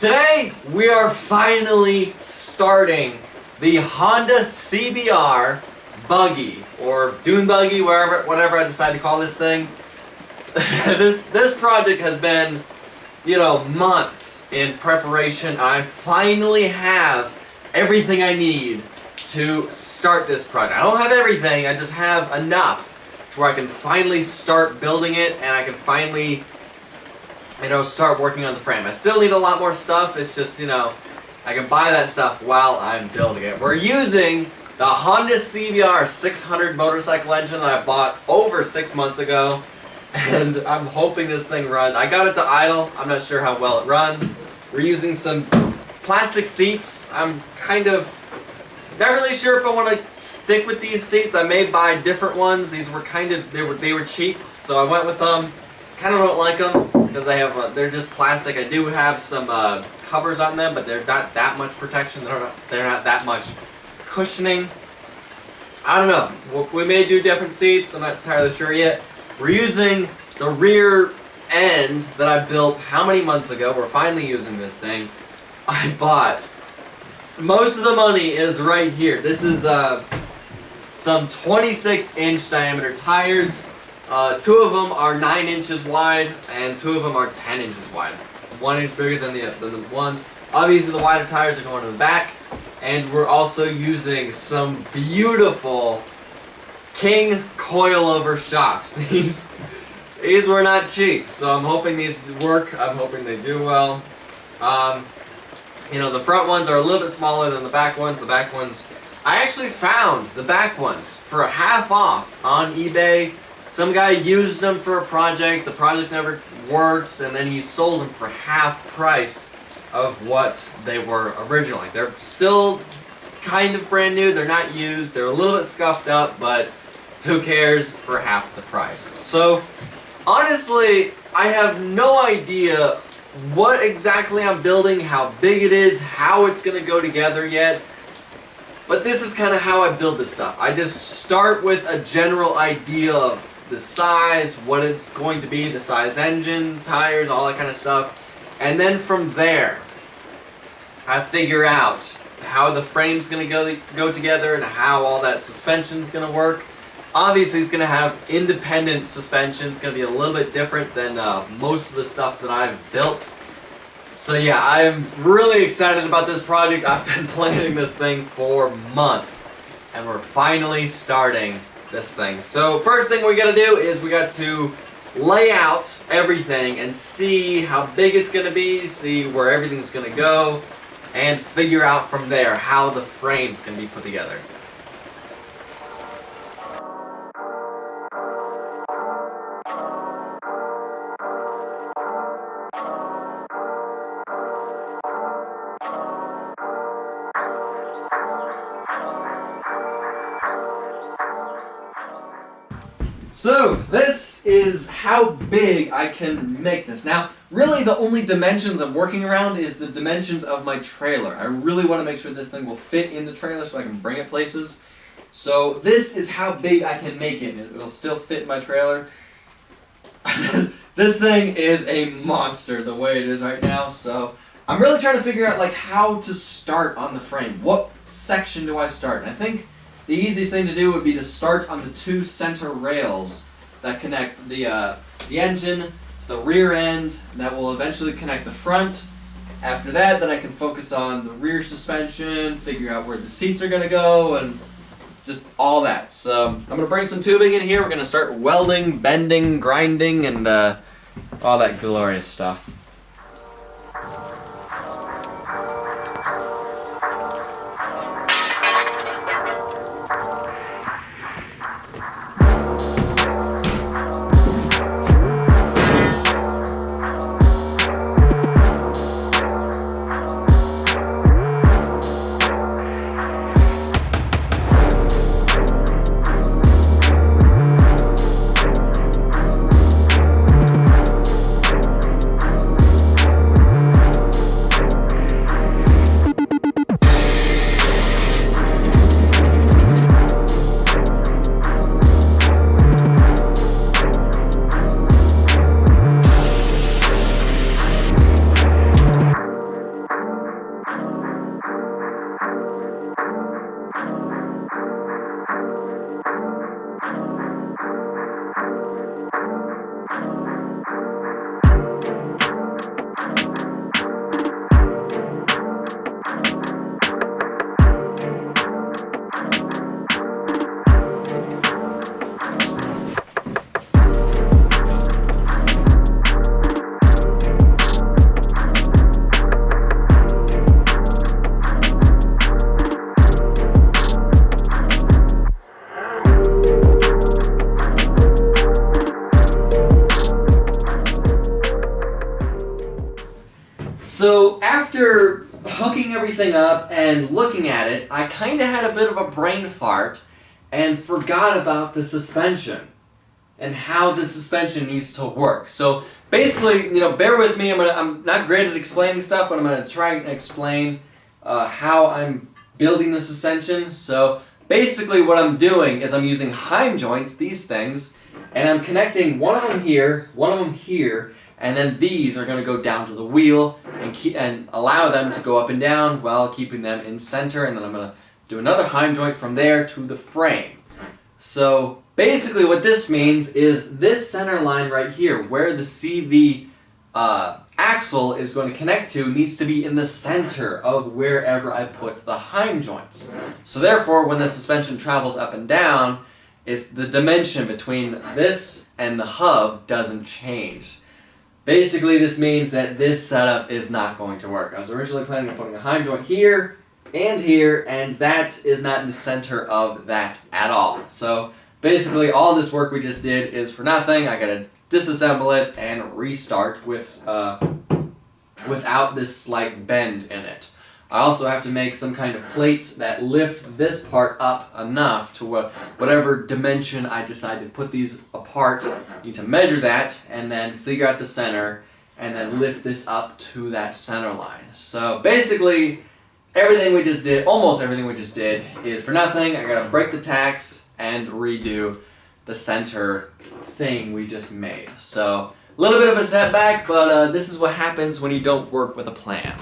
Today, we are finally starting the Honda CBR buggy, or dune buggy, whatever I decide to call this thing. This project has been, months in preparation. I finally have everything I need to start this project. I don't have everything, I just have enough to where I can finally start building it, and I can finally start working on the frame. I still need a lot more stuff. It's just, I can buy that stuff while I'm building it. We're using the Honda CBR 600 motorcycle engine that I bought over 6 months ago, and I'm hoping this thing runs. I got it to idle. I'm not sure how well it runs. We're using some plastic seats. I'm kind of not really sure if I want to stick with these seats. I may buy different ones. These were they were cheap, so I went with them. Kind of don't like them because they're just plastic. I do have some covers on them, but they're not that much protection. They're not that much cushioning. I don't know. We may do different seats. I'm not entirely sure yet. We're using the rear end that I built how many months ago. We're finally using this thing. I bought. Most of the money is right here. This is some 26-inch diameter tires. 2 of them are 9 inches wide, and 2 of them are 10 inches wide. 1 inch bigger than the ones. Obviously, the wider tires are going to the back, and we're also using some beautiful King Coil-Over shocks. These were not cheap, so I'm hoping these work. I'm hoping they do well. The front ones are a little bit smaller than the back ones. The back ones, I actually found the back ones for half off on eBay. Some guy used them for a project, the project never works, and then he sold them for half price of what they were originally. They're still kind of brand new, they're not used, they're a little bit scuffed up, but who cares, for half the price. So, honestly, I have no idea what exactly I'm building, how big it is, how it's going to go together yet. But this is kind of how I build this stuff. I just start with a general idea of the size, what it's going to be, the size engine, tires, all that kind of stuff. And then from there, I figure out how the frame's going to go together and how all that suspension's going to work. Obviously, it's going to have independent suspension. It's going to be a little bit different than most of the stuff that I've built. So yeah, I'm really excited about this project. I've been planning this thing for months, and we're finally starting this thing. So first thing we gotta do is we got to lay out everything and see how big it's gonna be, see where everything's gonna go, and figure out from there how the frame's gonna be put together. So, this is how big I can make this. Now, really the only dimensions I'm working around is the dimensions of my trailer. I really want to make sure this thing will fit in the trailer so I can bring it places. So, this is how big I can make it. It'll still fit in my trailer. This thing is a monster the way it is right now, so I'm really trying to figure out how to start on the frame. What section do I start? And I think the easiest thing to do would be to start on the 2 center rails that connect the engine, the rear end, that will eventually connect the front. After that, then I can focus on the rear suspension, figure out where the seats are going to go, and just all that. So I'm going to bring some tubing in here. We're going to start welding, bending, grinding, and all that glorious stuff. So after hooking everything up and looking at it, I kind of had a bit of a brain fart and forgot about the suspension and how the suspension needs to work. So basically, bear with me. I'm not great at explaining stuff, but I'm gonna try and explain how I'm building the suspension. So basically, what I'm doing is I'm using Heim joints, these things, and I'm connecting one of them here, one of them here, and then these are going to go down to the wheel and allow them to go up and down while keeping them in center, and then I'm going to do another Heim joint from there to the frame. So basically what this means is this center line right here, where the CV axle is going to connect to, needs to be in the center of wherever I put the Heim joints. So therefore, when the suspension travels up and down, it's the dimension between this and the hub doesn't change. Basically, this means that this setup is not going to work. I was originally planning on putting a Heim joint here, and that is not in the center of that at all. So basically, all this work we just did is for nothing. I gotta disassemble it and restart without this slight bend in it. I also have to make some kind of plates that lift this part up enough to whatever dimension I decide to put these apart. You need to measure that and then figure out the center and then lift this up to that center line. So basically, everything we just did, almost everything we just did, is for nothing. I gotta break the tacks and redo the center thing we just made. So a little bit of a setback, but this is what happens when you don't work with a plan.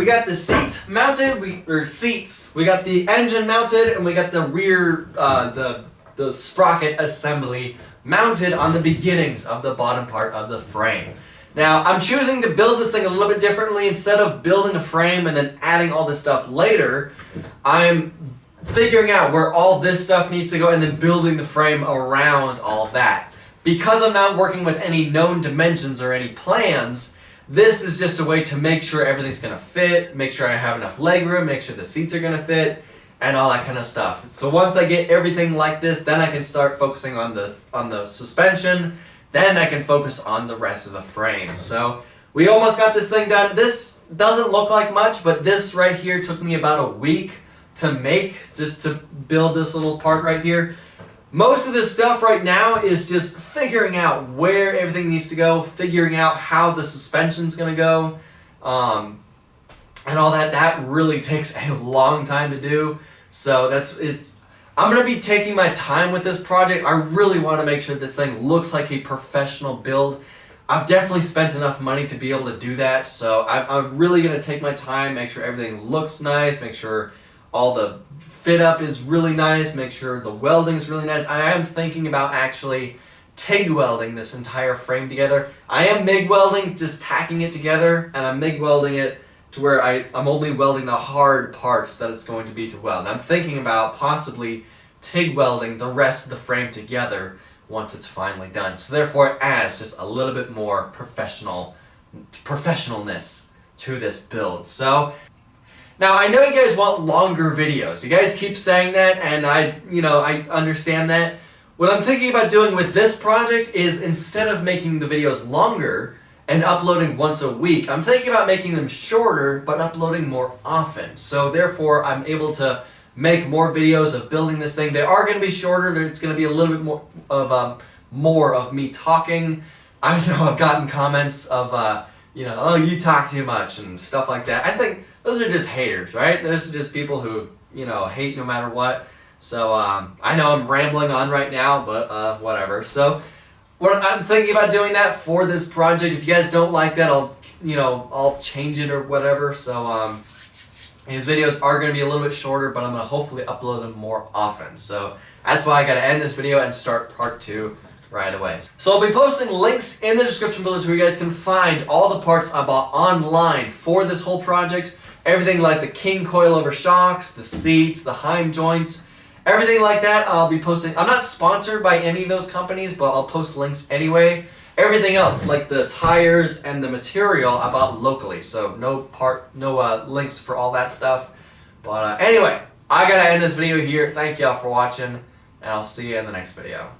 got the seat mounted, or seats. We got the engine mounted, and we got the rear, the sprocket assembly mounted on the beginnings of the bottom part of the frame. Now, I'm choosing to build this thing a little bit differently. Instead of building a frame and then adding all this stuff later, I'm figuring out where all this stuff needs to go and then building the frame around all of that. Because I'm not working with any known dimensions or any plans, this is just a way to make sure everything's going to fit, make sure I have enough legroom, make sure the seats are going to fit, and all that kind of stuff. So once I get everything like this, then I can start focusing on the suspension, then I can focus on the rest of the frame. So we almost got this thing done. This doesn't look like much, but this right here took me about a week to make, just to build this little part right here. Most of this stuff right now is just figuring out where everything needs to go, figuring out how the suspension's going to go, and all that. That really takes a long time to do. So I'm going to be taking my time with this project. I really want to make sure this thing looks like a professional build. I've definitely spent enough money to be able to do that, so I'm really going to take my time, make sure everything looks nice, make sure all the fit up is really nice, make sure the welding is really nice. I am thinking about actually TIG welding this entire frame together. I am MIG welding, just tacking it together, and I'm MIG welding it to where I'm only welding the hard parts that it's going to be to weld. And I'm thinking about possibly TIG welding the rest of the frame together once it's finally done. So therefore it adds just a little bit more professionalness to this build. So now I know you guys want longer videos. You guys keep saying that, and I understand that. What I'm thinking about doing with this project is, instead of making the videos longer and uploading once a week, I'm thinking about making them shorter but uploading more often. So therefore I'm able to make more videos of building this thing. They are going to be shorter. It's going to be a little bit more of me talking. I know I've gotten comments of oh, you talk too much and stuff like that. I think those are just haters, right? Those are just people who hate no matter what. So I know I'm rambling on right now, but whatever. So I'm thinking about doing that for this project. If you guys don't like that, I'll change it or whatever. So these videos are going to be a little bit shorter, but I'm going to hopefully upload them more often. So that's why I got to end this video and start part 2 right away. So I'll be posting links in the description below to where you guys can find all the parts I bought online for this whole project. Everything like the King coilover shocks, the seats, the Heim joints, everything like that I'll be posting. I'm not sponsored by any of those companies, but I'll post links anyway. Everything else, like the tires and the material, I bought locally, so no links for all that stuff. But anyway, I gotta end this video here. Thank y'all for watching, and I'll see you in the next video.